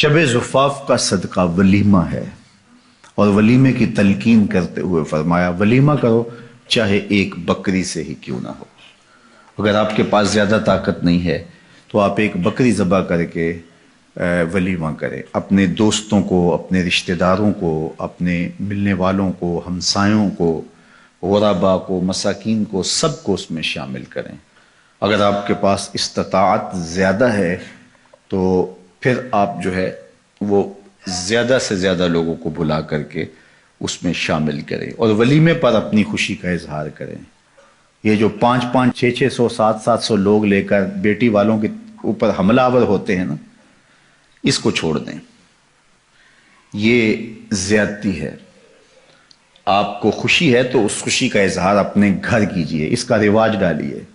शब ज़ुफ़ाफ़ का सदका वलीमा है। और वलीमे की तलकीन करते हुए फरमाया, वलीमा करो चाहे एक बकरी से ही क्यों ना हो। अगर आपके पास ज़्यादा ताकत नहीं है तो आप एक बकरी ज़बह करके वलीमा करें। अपने दोस्तों को, अपने रिश्तेदारों को, अपने मिलने वालों को, हमसायों को, गुरबा को, मसाकीन को, सबको उसमें शामिल करें। अगर आपके पास इस्तिताअत ज़्यादा है तो फिर आप जो है वो ज़्यादा से ज़्यादा लोगों को बुला करके उसमें शामिल करें और वलीमे पर अपनी खुशी का इजहार करें। ये जो 500, 600, 700 लोग लेकर बेटी वालों के ऊपर हमलावर होते हैं ना, इसको छोड़ दें। ये ज्यादती है। आपको खुशी है तो उस खुशी का इजहार अपने घर कीजिए, इसका रिवाज डालिए।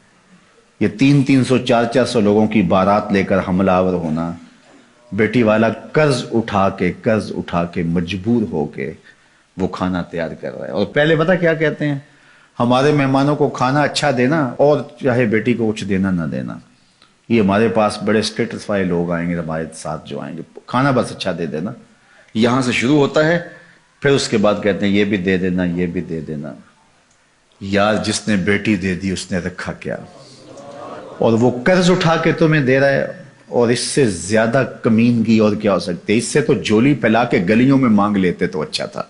ये 300, 400 लोगों की बारात लेकर हमलावर होना, बेटी वाला कर्ज उठा के मजबूर होके वो खाना तैयार कर रहा है। और पहले पता क्या कहते हैं, हमारे मेहमानों को खाना अच्छा देना और चाहे बेटी को कुछ देना ना देना। ये हमारे पास बड़े स्टेटस वाले लोग आएंगे हमारे साथ, जो आएंगे खाना बस अच्छा दे देना, यहां से शुरू होता है। फिर उसके बाद कहते हैं ये भी दे देना, ये भी दे देना। यार जिसने बेटी दे दी उसने रखा क्या, और वो कर्ज उठा के तुम्हें दे रहा है। और इससे ज्यादा कमीनगी और क्या हो सकती है। इससे तो झोली फैला के गलियों में मांग लेते तो अच्छा था।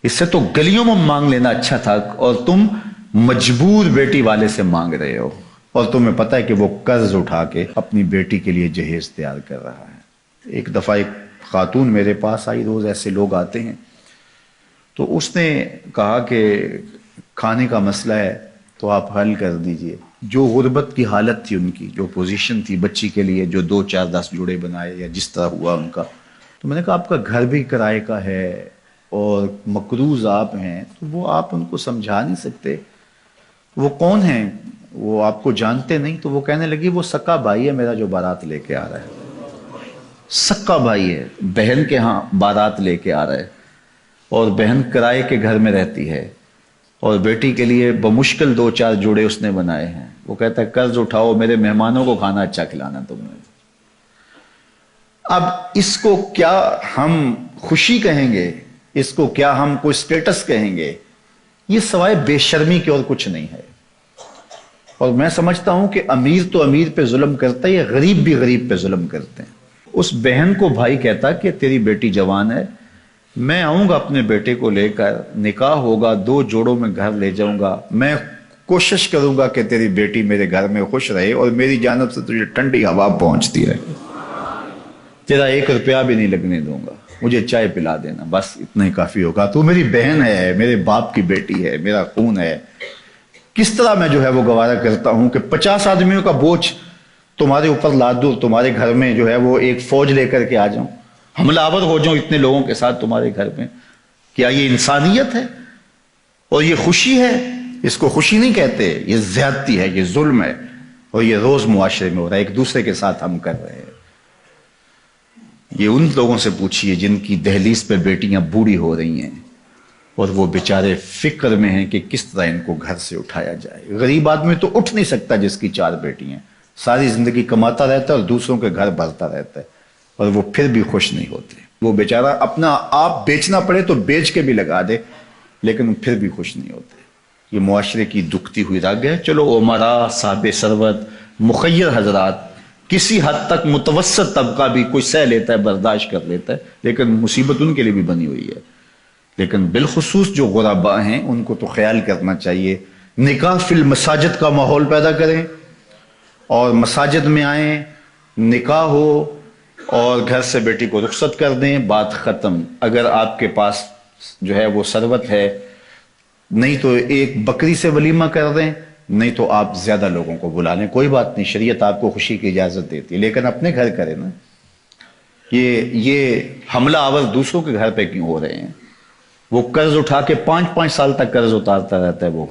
इससे तो गलियों में मांग लेना अच्छा था, और तुम मजबूर बेटी वाले से मांग रहे हो और तुम्हें पता है कि वो कर्ज उठा के अपनी बेटी के लिए जहेज तैयार कर रहा है। एक दफा एक खातून मेरे पास आई, रोज ऐसे लोग आते हैं, तो उसने कहा कि खाने का मसला है तो आप हल कर दीजिए। जो गुर्बत की हालत थी उनकी, जो पोजीशन थी बच्ची के लिए, जो 2, 4, 10 जुड़े बनाए या जिस तरह हुआ उनका, तो मैंने कहा आपका घर भी किराए का है और मकरूज आप हैं, तो वो आप उनको समझा नहीं सकते। वो कौन है, वो आपको जानते नहीं। तो वो कहने लगी वो सक्का भाई है मेरा जो बारात लेके आ रहा है। सक्का भाई है, बहन के यहाँ बारात लेके आ रहा है, और बहन किराए के घर में रहती है और बेटी के लिए बमुश्किल 2, 4 जोड़े उसने बनाए हैं। वो कहता है कर्ज उठाओ, मेरे मेहमानों को खाना अच्छा खिलाना तुमने। अब इसको क्या हम खुशी कहेंगे, इसको क्या हम कोई स्टेटस कहेंगे? ये सवाए बेशर्मी के और कुछ नहीं है। और मैं समझता हूं कि अमीर तो अमीर पे जुल्म करता है, गरीब भी गरीब पे जुल्म करते हैं। उस बहन को भाई कहता कि तेरी बेटी जवान है, मैं आऊंगा अपने बेटे को लेकर, निकाह होगा, 2 जोड़ों में घर ले जाऊंगा, मैं कोशिश करूंगा कि तेरी बेटी मेरे घर में खुश रहे और मेरी जानब से तुझे ठंडी हवा पहुंचती रहे। तेरा 1 रुपया भी नहीं लगने दूंगा, मुझे चाय पिला देना, बस इतना ही काफी होगा। तू मेरी बहन है, मेरे बाप की बेटी है, मेरा खून है। किस तरह मैं जो है वो गवारा करता हूं कि 50 आदमियों का बोझ तुम्हारे ऊपर लाद दूं, तुम्हारे घर में जो है वो एक फौज लेकर के आ जाऊं, हमलावर हो जाऊं इतने लोगों के साथ तुम्हारे घर में। क्या ये इंसानियत है और ये खुशी है? इसको खुशी नहीं कहते, ये ज्यादती है, ये जुल्म है, और ये रोज मुआशरे में हो रहा है, एक दूसरे के साथ हम कर रहे हैं। ये उन लोगों से पूछिए जिनकी दहलीज पे बेटियां बूढ़ी हो रही हैं और वो बेचारे फिक्र में हैं कि किस तरह इनको घर से उठाया जाए। गरीब आदमी तो उठ नहीं सकता जिसकी 4 बेटियां, सारी जिंदगी कमाता रहता है और दूसरों के घर भरता रहता है, और वो फिर भी खुश नहीं होते। वो बेचारा अपना आप बेचना पड़े तो बेच के भी लगा दे, लेकिन फिर भी खुश नहीं होते। ये मुआशरे की दुखती हुई रग है। चलो उमरा, साहब सरवत, मुखय्यर हजरात, किसी हद तक मुतवस्सत तबका भी कोई सह लेता है, बर्दाश्त कर लेता है, लेकिन मुसीबत उनके लिए भी बनी हुई है। लेकिन बिलखुसूस जो गुरबा हैं उनको तो ख्याल करना चाहिए। निकाह फिल मसाजिद का माहौल पैदा करें और मसाजिद में आए, निकाह हो और घर से बेटी को रुखसत कर दें, बात खत्म। अगर आपके पास जो है वो सरवत है, नहीं तो एक बकरी से वलीमा कर दें, नहीं तो आप ज्यादा लोगों को बुला लें, कोई बात नहीं, शरीयत आपको खुशी की इजाजत देती है, लेकिन अपने घर करें ना। ये हमला आवर दूसरों के घर पे क्यों हो रहे हैं? वो कर्ज उठा के 5-5 साल तक कर्ज उतारता रहता है वो।